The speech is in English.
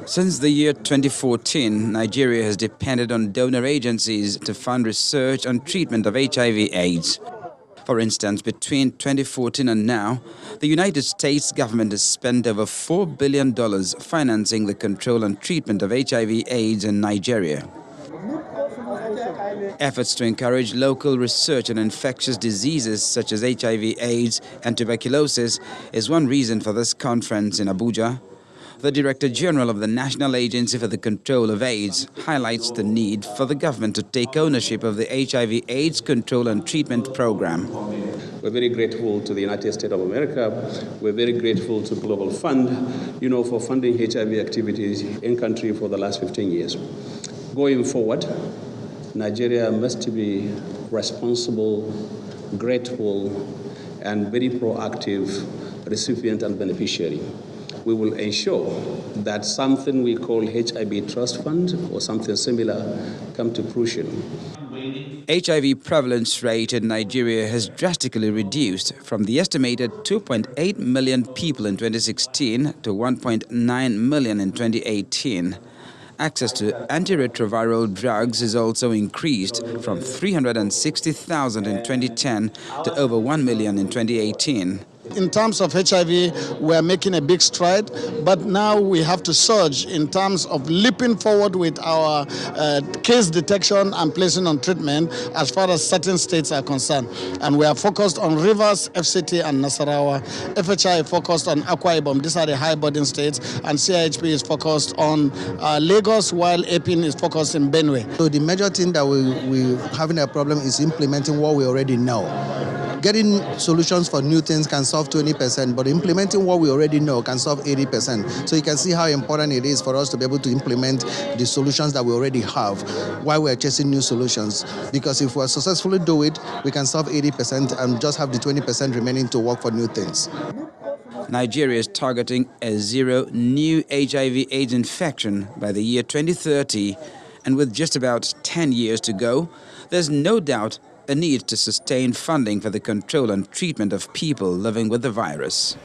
Since the year 2014, Nigeria has depended on donor agencies to fund research on treatment of HIV/AIDS. For instance, between 2014 and now, the United States government has spent over $4 billion financing the control and treatment of HIV/AIDS in Nigeria. Efforts to encourage local research on infectious diseases such as HIV/AIDS and tuberculosis is one reason for this conference in Abuja. The Director General of the National Agency for the Control of AIDS highlights the need for the government to take ownership of the HIV/AIDS control and treatment program. We're very grateful to the United States of America. We're very grateful to Global Fund, for funding HIV activities in country for the last 15 years. Going forward, Nigeria must be responsible, grateful, and very proactive recipient and beneficiary. We will ensure that something we call HIV Trust Fund or something similar come to fruition. HIV prevalence rate in Nigeria has drastically reduced from the estimated 2.8 million people in 2016 to 1.9 million in 2018. Access to antiretroviral drugs is also increased from 360,000 in 2010 to over 1 million in 2018. In terms of HIV, we are making a big stride, but now we have to surge in terms of leaping forward with our case detection and placing on treatment as far as certain states are concerned. And we are focused on Rivers, FCT, and Nasarawa. FHI focused on Akwa Ibom. These are the high-burden states. And CIHP is focused on Lagos, while APIN is focused in Benue. So the major thing that we're having a problem is implementing what we already know. Getting solutions for new things can solve 20%, but implementing what we already know can solve 80%. So you can see how important it is for us to be able to implement the solutions that we already have while we're chasing new solutions. Because if we successfully do it, we can solve 80% and just have the 20% remaining to work for new things. Nigeria is targeting a zero new HIV/AIDS infection by the year 2030, and with just about 10 years to go, there's no doubt a need to sustain funding for the control and treatment of people living with the virus.